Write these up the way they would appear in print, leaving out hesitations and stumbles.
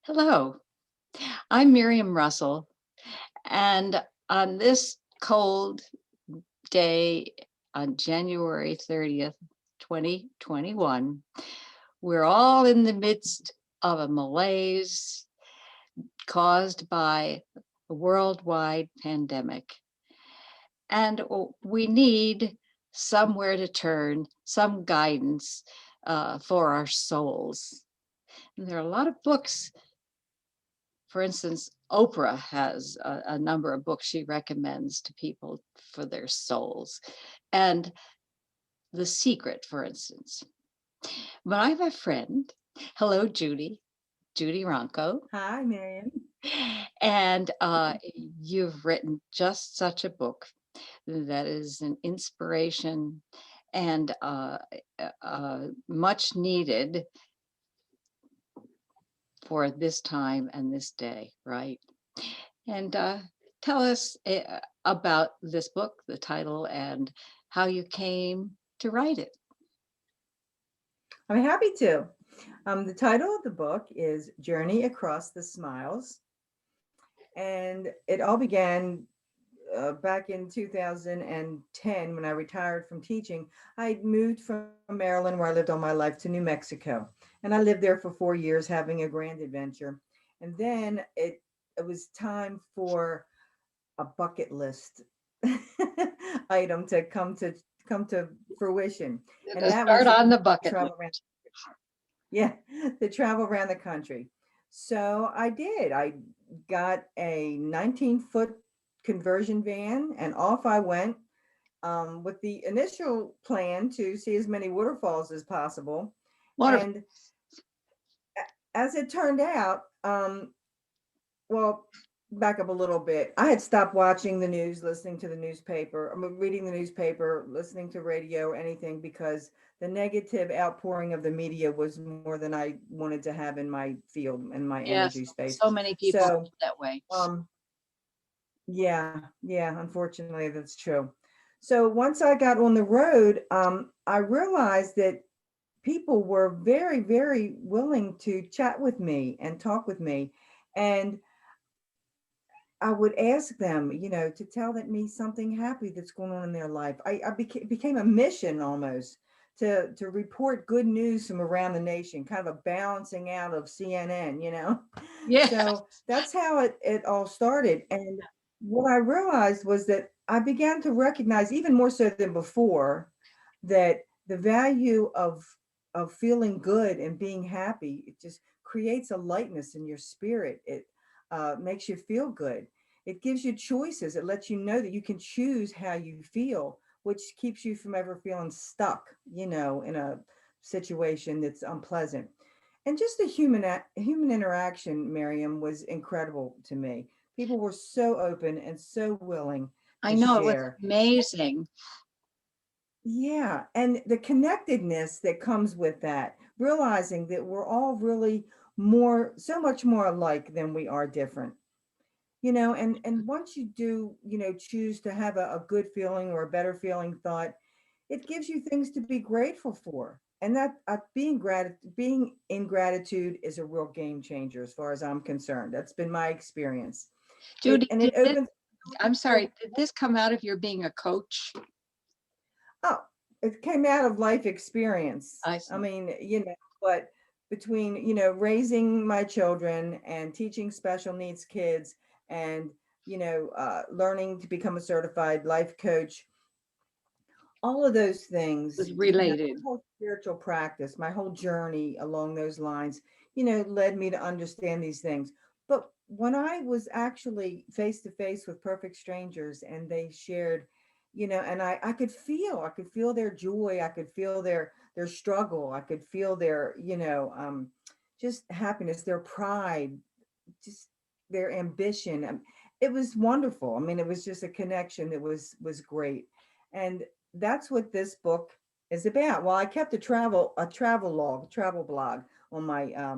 Hello, I'm Miriam Russell, and on this cold day on January 30th, 2021, we're all in the midst of a malaise caused by a worldwide pandemic. And we need somewhere to turn, some guidance for our souls. And there are a lot of books. For instance, Oprah has a number of books she recommends to people for their souls. And The Secret, for instance. But I have a friend. Hello, Judi Ronco. Hi, Miriam. And you've written just such a book that is an inspiration and much needed for this time and this day, right? And tell us about this book, the title, and how you came to write it. I'm happy to. The title of the book is Journey Across the Smiles. And it all began back in 2010 when I retired from teaching. I moved from Maryland, where I lived all my life, to New Mexico. And I lived there for 4 years having a grand adventure. And then it was time for a bucket list item to come to fruition. And To that start was on the bucket list. travel around. Yeah, to travel around the country. So I did. I got a 19-foot conversion van and off I went with the initial plan to see as many waterfalls as possible. Wonderful. And as it turned out, well, back up a little bit. I had stopped watching the news, listening to the newspaper, reading the newspaper, listening to radio, anything, because the negative outpouring of the media was more than I wanted to have in my field, in my Yes, energy space. so many people So, feel that way. yeah, unfortunately, that's true. So once I got on the road, I realized that people were very, very willing to chat with me and talk with me. And I would ask them, to tell that me something happy that's going on in their life. Became a mission almost to report good news from around the nation, kind of a balancing out of CNN. Yeah, So that's how it all started. And what I realized was that I began to recognize, even more so than before, that the value of feeling good and being happy, it just creates a lightness in your spirit. It makes you feel good. It gives you choices. It lets you know that you can choose how you feel, which keeps you from ever feeling stuck, in a situation that's unpleasant. And just the human interaction, Miriam, was incredible to me. People were so open and so willing I to know it was share. amazing. Yeah, and the connectedness that comes with that, realizing that we're all really so much more alike than we are different. And once you do, choose to have a good feeling or a better feeling thought, it gives you things to be grateful for. And that being in gratitude is a real game changer as far as I'm concerned. That's been my experience. Judy, And it opens. I'm sorry, did this come out of your being a coach? Oh, it came out of life experience. I I see. mean, but between, raising my children and teaching special needs kids and, learning to become a certified life coach, all of those things, Was my related. whole spiritual practice, my whole journey along those lines, led me to understand these things. But when I was actually face to face with perfect strangers and they shared, and I could feel their joy, I could feel their struggle, I could feel their, just happiness, their pride, just their ambition. It was wonderful. I mean, it was just a connection that was great. And that's what this book is about. Well, I kept a travel log, travel blog on my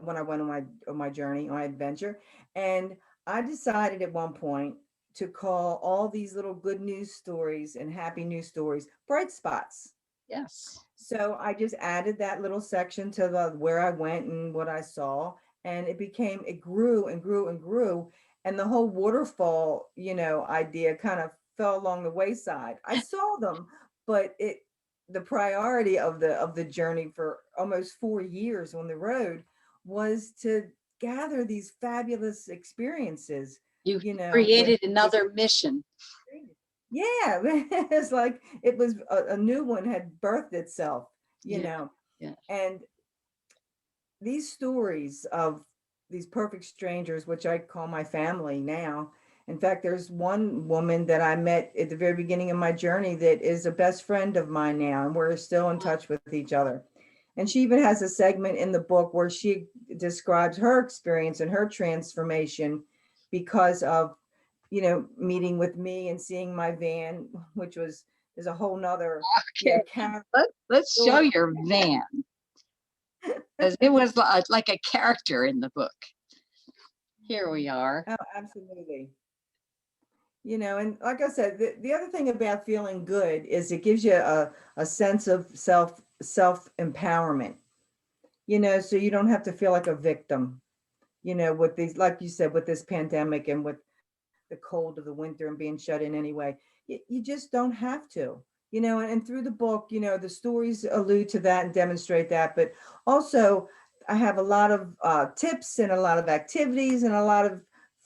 when I went on my journey, on my adventure. And I decided at one point to call all these little good news stories and happy news stories bright spots. Yes. So I just added that little section to the where I went and what I saw. and it grew and grew and grew. And the whole waterfall, idea kind of fell along the wayside. I saw them, but the priority of the journey for almost 4 years on the road was to gather these fabulous experiences, You with created another mission. yeah, it's like it was a new one had birthed itself, Yeah, yeah. and these stories of these perfect strangers, which I call my family now. In fact, there's one woman that I met at the very beginning of my journey that is a best friend of mine now, and we're still in touch with each other. And she even has a segment in the book where she describes her experience and her transformation because of, meeting with me and seeing my van, which was is a whole nother, Okay, character let's show story. your van, because it was like a character in the book. Here we are. Oh, absolutely. And like I said, the other thing about feeling good is it gives you a sense of self empowerment, so you don't have to feel like a victim, with these, like you said, with this pandemic and with the cold of the winter and being shut in anyway. You just don't have to, and through the book, the stories allude to that and demonstrate that. But also, I have a lot of tips and a lot of activities and a lot of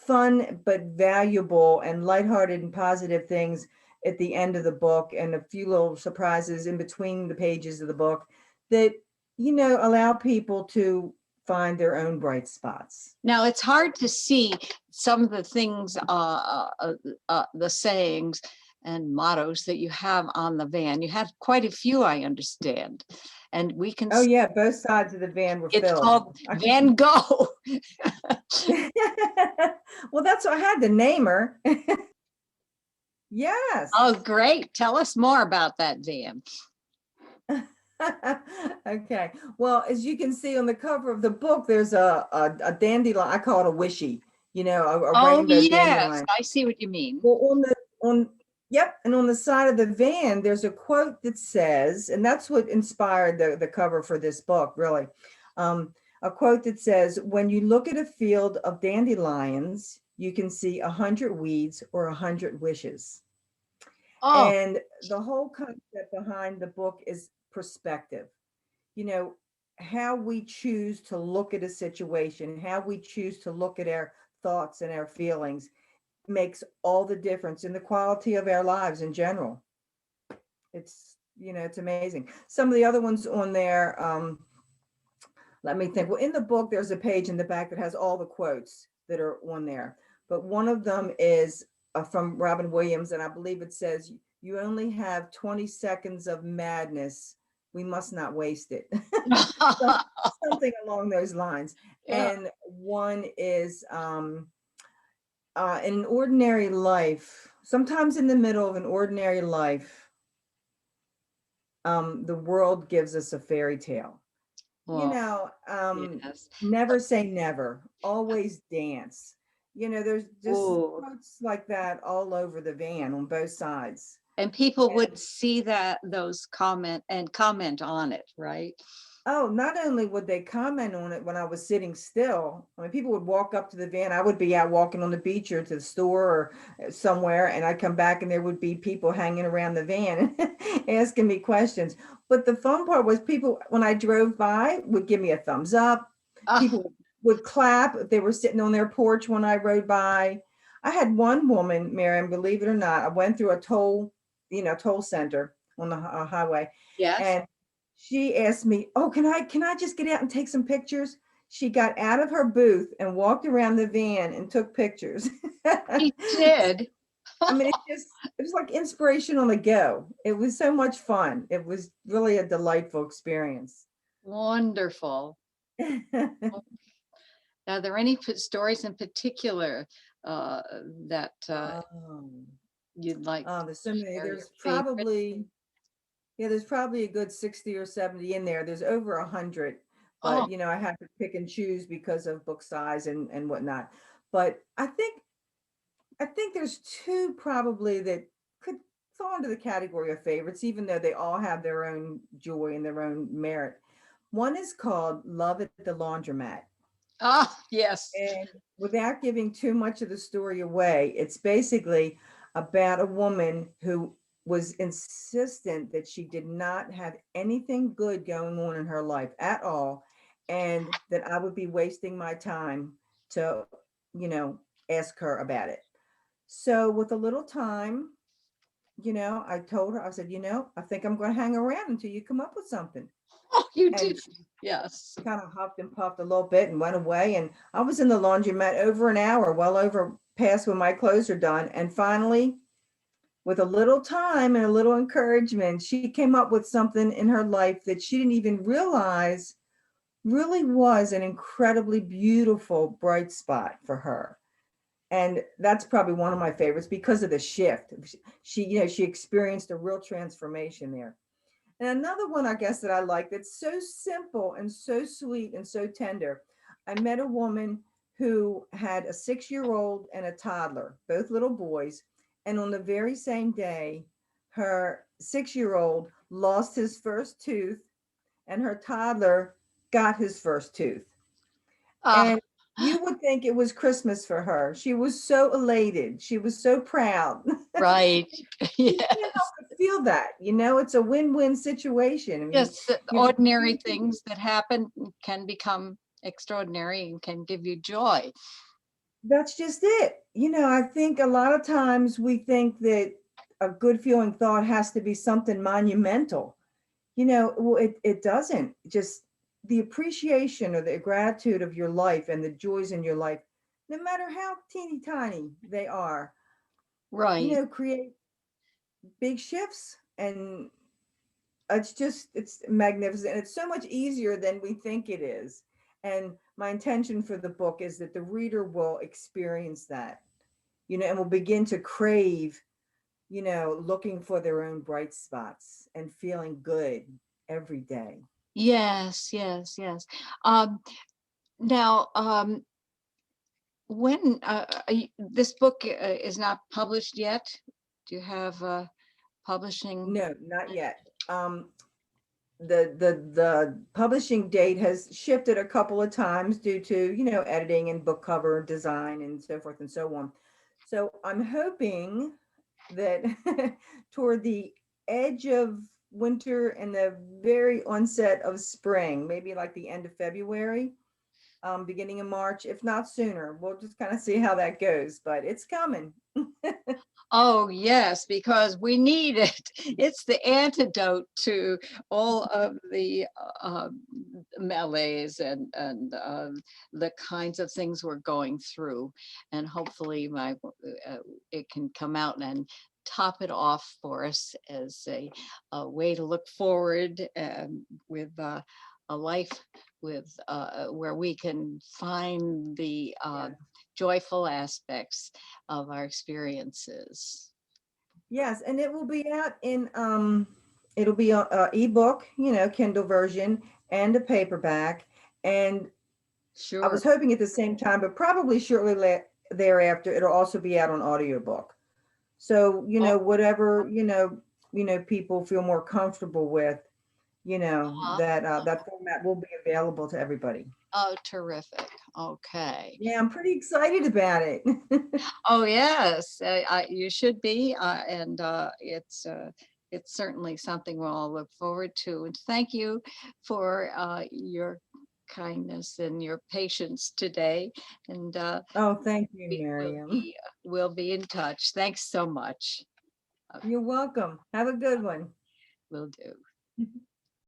fun but valuable and lighthearted and positive things at the end of the book, and a few little surprises in between the pages of the book that, allow people to find their own bright spots. Now it's hard to see some of the things, the sayings and mottos that you have on the van. You have quite a few, I understand, and we can. Oh yeah, both sides of the van were It's filled. called Van Gogh. Well, that's what I had to name her. Yes. Oh, great! Tell us more about that van. Okay. Well, as you can see on the cover of the book, there's a dandelion. I call it a wishy. A Oh rainbow yes, dandelion. I see what you mean. Well, yep, and on the side of the van, there's a quote that says, and that's what inspired the cover for this book, really. A quote that says, "When you look at a field of dandelions, you can see 100 weeds or 100 wishes." Oh, And the whole concept behind the book is perspective. You know, how we choose to look at a situation, how we choose to look at our thoughts and our feelings makes all the difference in the quality of our lives in general. It's amazing. Some of the other ones on there, let me think. Well, in the book, there's a page in the back that has all the quotes that are on there. But one of them is from Robin Williams, and I believe it says, "You only have 20 seconds of madness. We must not waste it." Something along those lines. yeah. And one is, in an ordinary life, sometimes in the middle of an ordinary life, the world gives us a fairy tale. Well, yes. Never say never, always dance. There's just Oh, quotes like that all over the van on both sides. and people would And see those comment on it, right? oh, not only would they comment on it when I was sitting still, I mean, people would walk up to the van. I would be out walking on the beach or to the store or somewhere, and I'd come back and there would be people hanging around the van asking me questions. But the fun part was people, when I drove by, would give me a thumbs up. Ah, People would clap if they were sitting on their porch when I rode by. I had one woman, Miriam, believe it or not, I went through a toll center on the highway, yes, and she asked me, "Oh, can I just get out and take some pictures?" She got out of her booth and walked around the van and took pictures. he did. I mean, it was like inspiration on the go. It was so much fun. It was really a delightful experience. Wonderful. Are there any stories in particular uh, that Oh, you'd like there's to so many. share your favorite? There's probably a good 60 or 70 in there. There's over 100, Oh, but I have to pick and choose because of book size and whatnot. But I think there's two probably that could fall into the category of favorites, even though they all have their own joy and their own merit. One is called Love at the Laundromat. Ah, yes. And without giving too much of the story away, it's basically about a woman who was insistent that she did not have anything good going on in her life at all, and that I would be wasting my time to, you know, ask her about it. So, with a little time, I told her, I said, I think I'm going to hang around until you come up with something. Oh, you did. And she Yes. kind of huffed and puffed a little bit and went away. And I was in the laundromat over an hour, well over past when my clothes are done. And finally, with a little time and a little encouragement, she came up with something in her life that she didn't even realize really was an incredibly beautiful bright spot for her. And that's probably one of my favorites because of the shift. She experienced a real transformation there. And another one, I guess, that I like that's so simple and so sweet and so tender. I met a woman who had a 6-year-old and a toddler, both little boys. And on the very same day, her 6-year-old lost his first tooth and her toddler got his first tooth. Ah, And you would think it was Christmas for her. She was so elated. She was so proud. right. You can't help Yes. but feel that, it's a win-win situation. I mean, Yes. The you're ordinary creating, things that happen can become extraordinary and can give you joy. that's just it. I think a lot of times we think that a good feeling thought has to be something monumental. Well, it doesn't. Just the appreciation or the gratitude of your life and the joys in your life, no matter how teeny tiny they are, Right. create big shifts. And it's magnificent. It's so much easier than we think it is. And my intention for the book is that the reader will experience that, and will begin to crave, looking for their own bright spots and feeling good every day. Yes, yes, yes. Um, now, when this book is not published yet, do you have publishing? No, not yet. The publishing date has shifted a couple of times due to, editing and book cover design and so forth and so on. So I'm hoping that toward the edge of winter and the very onset of spring, maybe like the end of February, beginning of March, if not sooner. We'll just kind of see how that goes, but it's coming. Oh, yes, because we need it. It's the antidote to all of the malaise and the kinds of things we're going through. And hopefully it can come out and top it off for us as a way to look forward with a life with where we can find the Yeah. joyful aspects of our experiences. Yes, and it will be out in it'll be a ebook, Kindle version and a paperback. And I Sure. was hoping at the same time, but probably shortly thereafter, it'll also be out on audiobook. So, Oh, whatever, people feel more comfortable with, uh-huh. that format will be available to everybody. Oh, terrific. Okay. Yeah, I'm pretty excited about it. Oh, yes, you should be, and it's certainly something we'll all look forward to. And thank you for your kindness and your patience today. And Oh, thank you, we Miriam. will be in touch. Thanks so much. You're welcome. Have a good one. Will do.